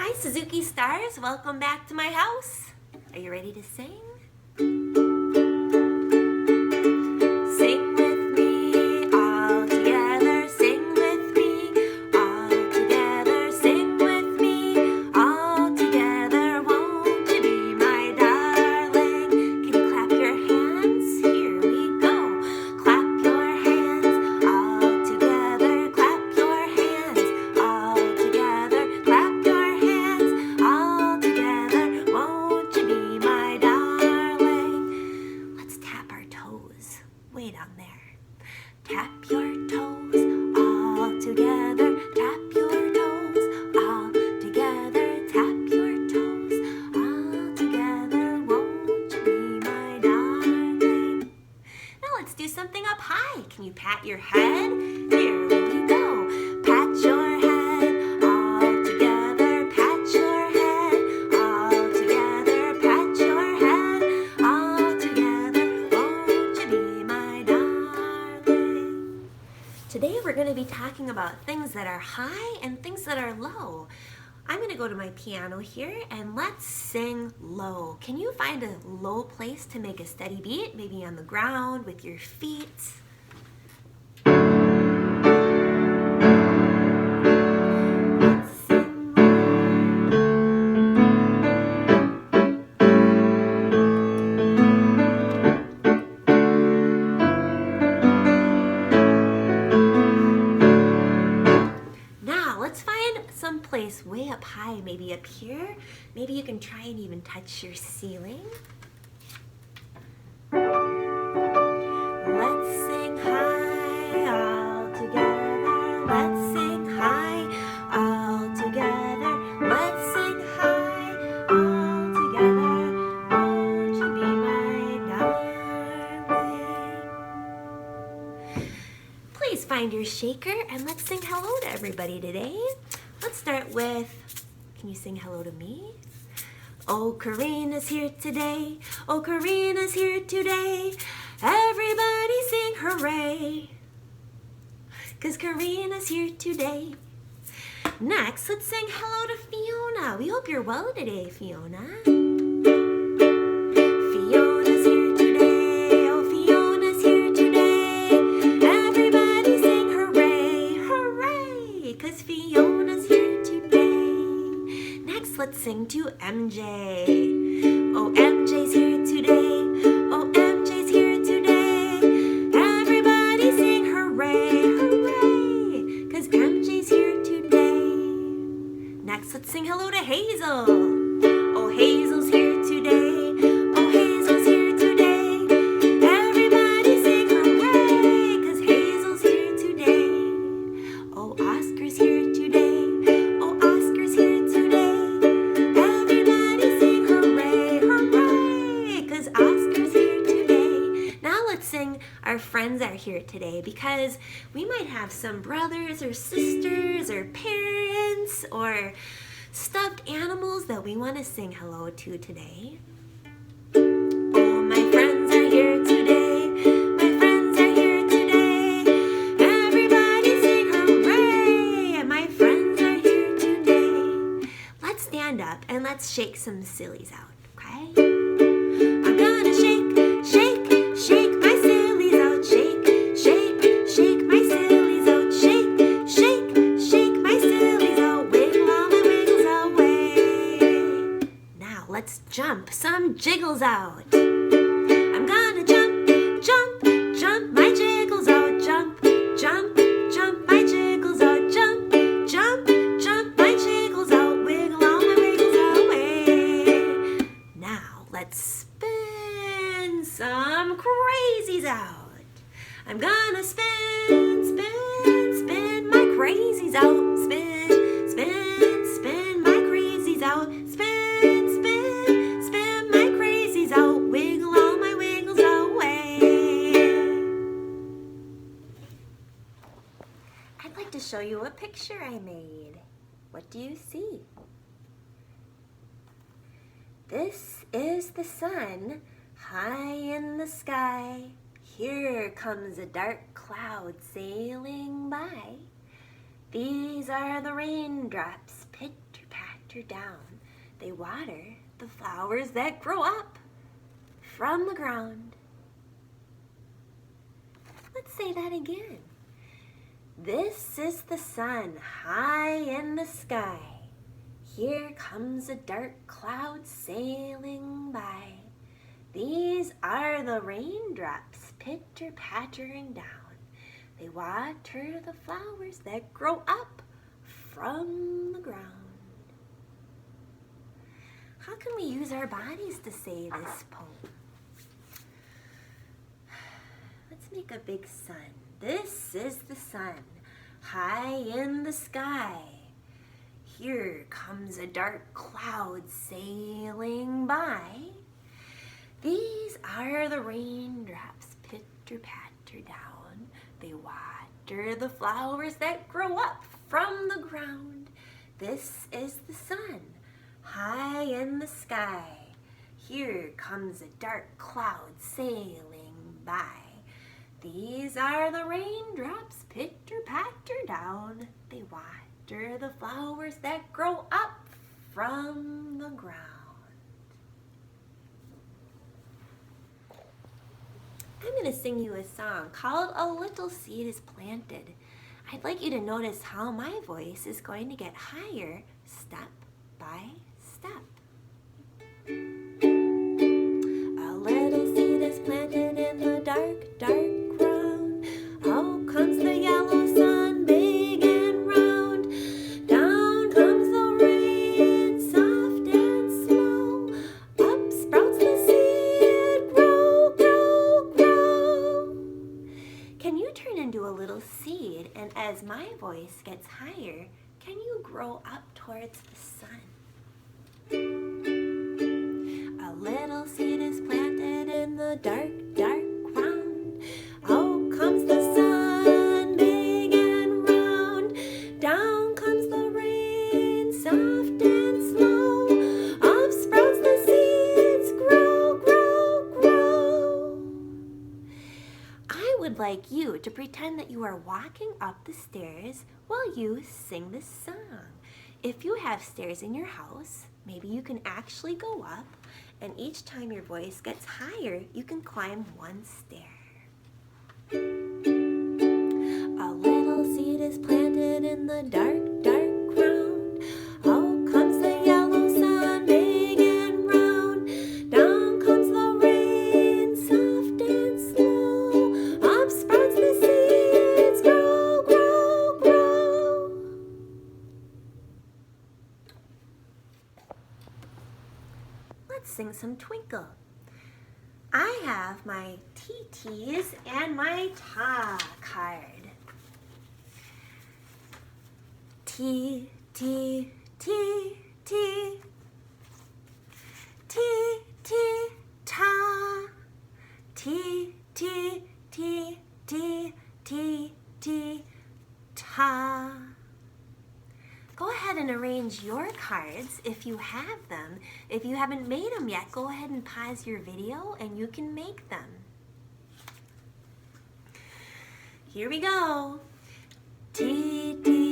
Hi Suzuki stars, welcome back to my house. Are you ready to sing? Sing with me all together, sing with me all together, sing with me all together. Won't you be my darling? Can you clap your hands? Here we go. Clap your hands all together, clap your hands all together, clap your hands all together. Won't you be my darling? Let's tap our toes way down there. Tap your toes all together, tap your toes all together, tap your toes all together. Won't you be my darling? Now let's do something up high. Can you pat your head? Here we go. Pat your head all together, pat your head all together, pat your head all together. Won't you be my darling? Today we're going to be talking about things that are high and things that are low. I'm going to go to my piano here and let's sing low. Can you find a low place to make a steady beat? Maybe on the ground with your feet. Let's sing Now, let's find some place way up high, maybe up here. Maybe you can try and even touch your ceiling. Let's sing high all together. Let's sing high all together. Let's sing high all together. Won't you be my darling? Please find your shaker and let's sing hello to everybody today. Let's start with, can you sing hello to me? Oh, Karina's here today. Oh, Karina's here today. Everybody sing hooray, 'cause Karina's here today. Next, let's sing hello to Fiona. We hope you're well today, Fiona. Fiona's here today. Oh, Fiona's here today. Everybody sing hooray, hooray, 'cause Fiona's here today. Next, let's sing to MJ. Oh, MJ's here today. Oh, MJ's here today. Everybody sing hooray, hooray, 'cause MJ's here today. Next, let's sing hello to Hazel. Oh, Hazel's here today. Oh, Hazel's here today. Everybody sing hooray, 'cause Hazel's here today. Oh, Oscar's here today. Oh, Oscar's here today. Everybody sing hooray, hooray, 'cause Oscar's here today. Now let's sing our friends are here today, because we might have some brothers or sisters or parents or stuffed animals that we want to sing hello to today. Oh, my friends are here today. My friends are here today. Everybody sing hooray. My friends are here today. Let's stand up and let's shake some sillies out, okay? I'm gonna shake, shake, shake my sillies out. Shake, shake, shake my sillies out. Shake, shake, shake my sillies out. Wiggle all my wiggles away. Now let's jump some jiggles out. I'm gonna jump, jump, jump my jiggles out. Jump, jump, jump my jiggles out. Jump, jump, jump my jiggles out. Wiggle all my wiggles away. Now let's spin some crazies out. I'm gonna spin, spin, spin my crazies out. Spin, spin, spin my crazies out. Spin, spin, spin my crazies out. Wiggle all my wiggles away. I'd like to show you a picture I made. What do you see? This is the sun high in the sky. Here comes a dark cloud sailing by. These are the raindrops pitter-pattering patter down. They water the flowers that grow up from the ground. Let's say that again. This is the sun high in the sky. Here comes a dark cloud sailing by. These are the raindrops pitter-pattering down. They water the flowers that grow up from the ground. How can we use our bodies to say this poem? Let's make a big sun. This is the sun, high in the sky. Here comes a dark cloud sailing by. These are the raindrops pitter-patter down. They water the flowers that grow up from the ground. This is the sun, high in the sky. Here comes a dark cloud sailing by. These are the raindrops pitter-patter down. They water the flowers that grow up from the ground. I'm going to sing you a song called A Little Seed is Planted. I'd like you to notice how my voice is going to get higher step by step. A little seed is planted in the dark, dark ground. Out comes the yellow sun, big and round. Down comes the rain, soft and slow. Up sprouts the seed, grow, grow, grow. Can you turn into a little seed, and as my voice gets higher, can you grow up towards the sun? A little seed is planted in the dark, dark ground. Out comes the sun, big and round. Down comes the rain, soft and slow. Up sprouts the seeds, grow, grow, grow. I would like you to pretend that you are walking up the stairs while you sing this song. If you have stairs in your house, maybe you can actually go up, and each time your voice gets higher, you can climb one stair. A little seed is planted in the dark, dark ground. Out comes the yellow sun, big and round. Down comes the rain, soft and slow. Up sprouts the seeds, grow, grow, grow. Let's sing some Twinkle. I have my TTs and my Ta card. T, T, T, T. T, T, Ta. T, T, T, T, T, T, Ta. Go ahead and arrange your cards if you have them. If you haven't made them yet, go ahead and pause your video and you can make them. Here we go. T, T,